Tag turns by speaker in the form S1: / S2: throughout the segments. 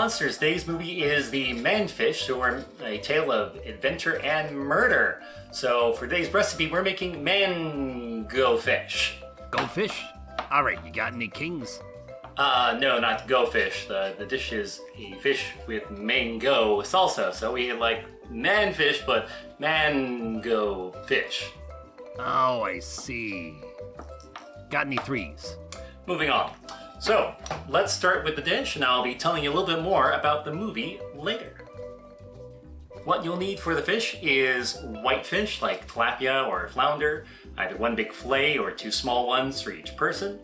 S1: monsters. Today's movie is the MANFISH, or a tale of adventure and murder. So for today's recipe, we're making MANGOFISH.
S2: Go fish? Alright, you got any kings?
S1: No, not go fish. The dish is a fish with mango salsa. So we like MANFISH, but mango fish.
S2: Oh, I see. Got any threes?
S1: Moving on. So let's start with the dish, and I'll be telling you a little bit more about the movie later. What you'll need for the fish is white fish like tilapia or flounder, either one big fillet or two small ones for each person.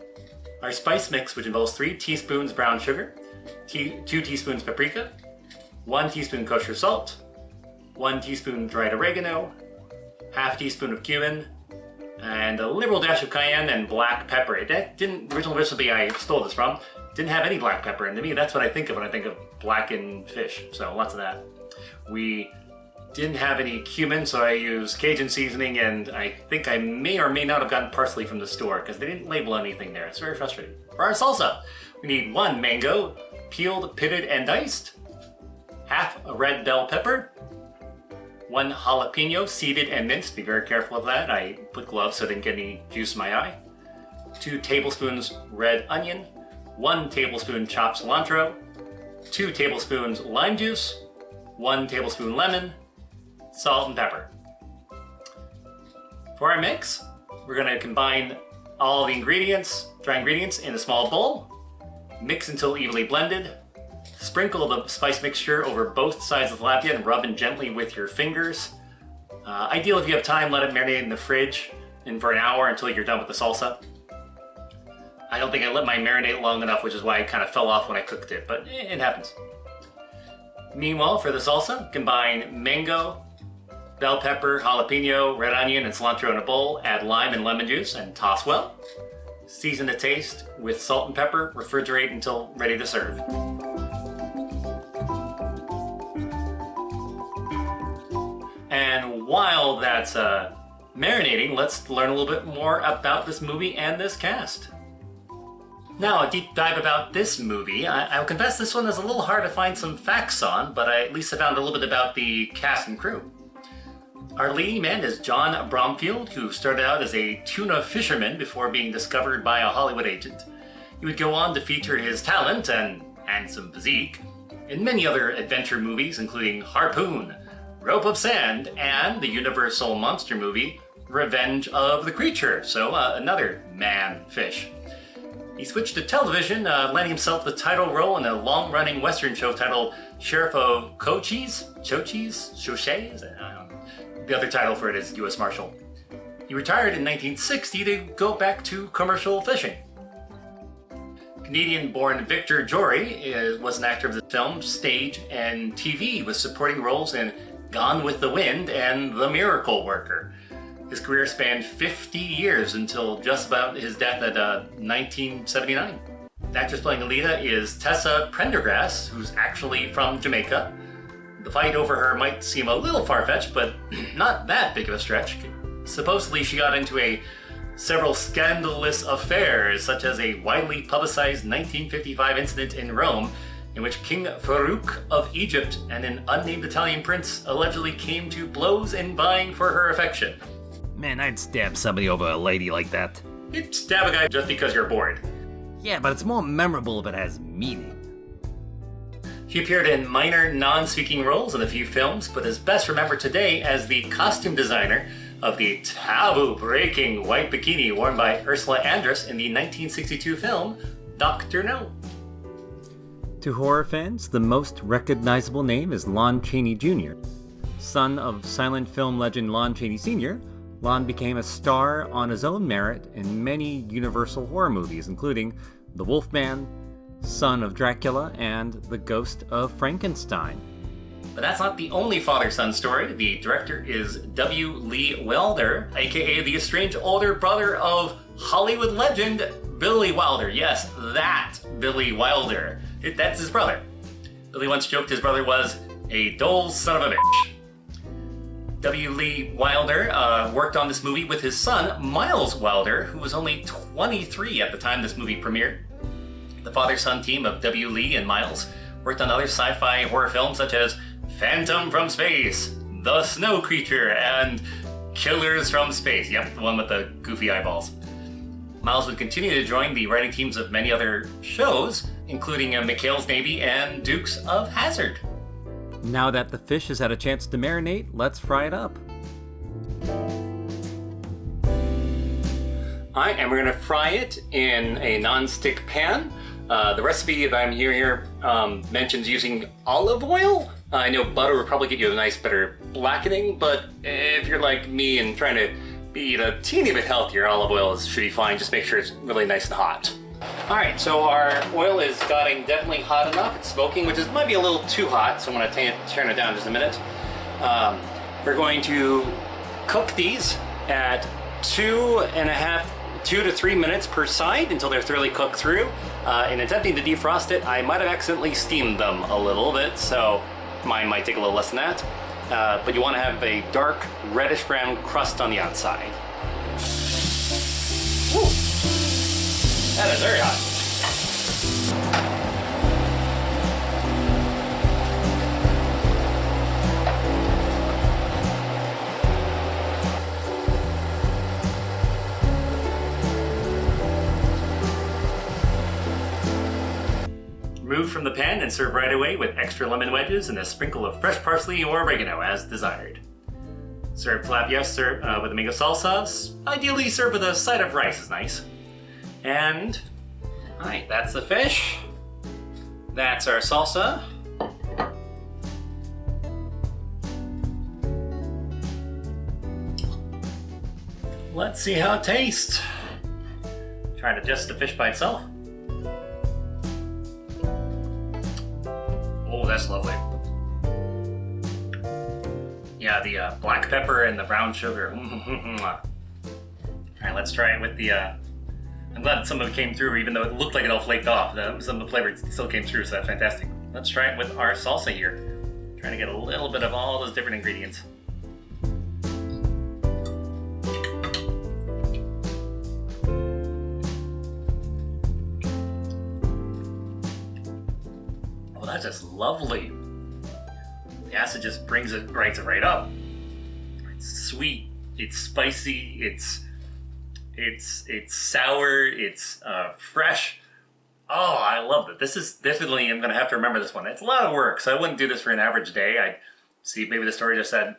S1: Our spice mix, which involves 3 teaspoons brown sugar, 2 teaspoons paprika, 1 teaspoon kosher salt, 1 teaspoon dried oregano, half teaspoon of cumin, and a liberal dash of cayenne and black pepper. That didn't, original recipe I stole this from, didn't have any black pepper. And to me, that's what I think of when I think of blackened fish. So lots of that. We didn't have any cumin, so I used Cajun seasoning, and I think I may or may not have gotten parsley from the store because they didn't label anything there. It's very frustrating. For our salsa, we need 1 mango, peeled, pitted, and diced, half a red bell pepper, 1 jalapeno, seeded and minced. Be very careful of that. I put gloves so I didn't get any juice in my eye. 2 tablespoons red onion, 1 tablespoon chopped cilantro, 2 tablespoons lime juice, 1 tablespoon lemon, salt and pepper. For our mix, we're going to combine all the dry ingredients in a small bowl, mix until evenly blended, sprinkle the spice mixture over both sides of the tilapia and rub in gently with your fingers. Ideal if you have time, let it marinate in the fridge for an hour until you're done with the salsa. I don't think I let mine marinate long enough, which is why it kind of fell off when I cooked it, but it happens. Meanwhile, for the salsa, combine mango, bell pepper, jalapeno, red onion, and cilantro in a bowl, add lime and lemon juice, and toss well. Season to taste with salt and pepper, refrigerate until ready to serve. And while that's marinating, let's learn a little bit more about this movie and this cast. Now, a deep dive about this movie. I'll confess this one is a little hard to find some facts on, but I at least have found a little bit about the cast and crew. Our leading man is John Bromfield, who started out as a tuna fisherman before being discovered by a Hollywood agent. He would go on to feature his talent and handsome physique in many other adventure movies, including Harpoon, Rope of Sand, and the Universal monster movie Revenge of the Creature, so another man-fish. He switched to television, landing himself the title role in a long-running Western show titled Sheriff of Cochise? The other title for it is U.S. Marshal. He retired in 1960 to go back to commercial fishing. Canadian-born Victor Jory was an actor of the film, stage, and TV, with supporting roles in Gone with the Wind and The Miracle Worker. His career spanned 50 years until just about his death at 1979. The actress playing Alita is Tessa Prendergrass, who's actually from Jamaica. The fight over her might seem a little far-fetched, but not that big of a stretch. Supposedly, she got into several scandalous affairs, such as a widely publicized 1955 incident in Rome, in which King Farouk of Egypt and an unnamed Italian prince allegedly came to blows in vying for her affection.
S2: Man, I'd stab somebody over a lady like that.
S1: You'd stab a guy just because you're bored.
S2: Yeah, but it's more memorable if it has meaning.
S1: She appeared in minor, non-speaking roles in a few films, but is best remembered today as the costume designer of the taboo-breaking white bikini worn by Ursula Andress in the 1962 film Dr. No.
S2: To horror fans, the most recognizable name is Lon Chaney Jr. Son of silent film legend Lon Chaney Sr., Lon became a star on his own merit in many Universal horror movies, including The Wolfman, Son of Dracula, and The Ghost of Frankenstein.
S1: But that's not the only father-son story. The director is W. Lee Wilder, aka the estranged older brother of Hollywood legend Billy Wilder. Yes, that Billy Wilder. That's his brother. Billy once joked his brother was a dull son of a bitch. W. Lee Wilder worked on this movie with his son, Miles Wilder, who was only 23 at the time this movie premiered. The father-son team of W. Lee and Miles Worked on other sci-fi horror films such as Phantom from Space, The Snow Creature, and Killers from Space. Yep, the one with the goofy eyeballs. Miles would continue to join the writing teams of many other shows, including McHale's Navy and Dukes of Hazzard.
S2: Now that the fish has had a chance to marinate, let's fry it up.
S1: Alright, and we're going to fry it in a non-stick pan. The recipe that I'm hearing here mentions using olive oil. I know butter would probably get you a nice, better blackening, but if you're like me and trying to be a teeny bit healthier, olive oil should be fine. Just make sure it's really nice and hot. Alright, so our oil is getting definitely hot enough. It's smoking, which might be a little too hot, so I'm going to turn it down just a minute. We're going to cook these at 2 to 3 minutes per side until they're thoroughly cooked through. In attempting to defrost it, I might have accidentally steamed them a little bit, so mine might take a little less than that. But you want to have a dark reddish brown crust on the outside. Woo! That is very hot. Remove from the pan and serve right away with extra lemon wedges and a sprinkle of fresh parsley or oregano as desired. Serve tilapia with a mango salsa. Ideally serve with a side of rice is nice. And, alright, that's the fish. That's our salsa. Let's see how it tastes. Try to adjust the fish by itself. Oh, that's lovely. Yeah, the black pepper and the brown sugar. Alright, let's try it with the... I'm glad that some of it came through, even though it looked like it all flaked off. Some of the flavor still came through, so that's fantastic. Let's try it with our salsa here. Trying to get a little bit of all those different ingredients. Oh, that's just lovely. The acid just brings it, writes it right up. It's sweet, it's spicy, it's sour, it's fresh. Oh, I love it. This is definitely, I'm gonna have to remember this one. It's a lot of work, so I wouldn't do this for an average day. I'd see maybe the story just said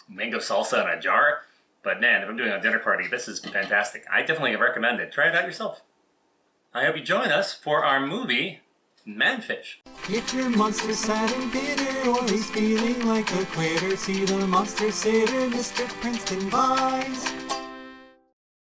S1: mango salsa in a jar, but man, if I'm doing a dinner party, this is fantastic. I definitely recommend it. Try it out yourself. I hope you join us for our movie, MANFISH.
S3: If your monster's sad and bitter, or he's feeling like a quitter, see the monster sitter, Mr. Princeton Vice.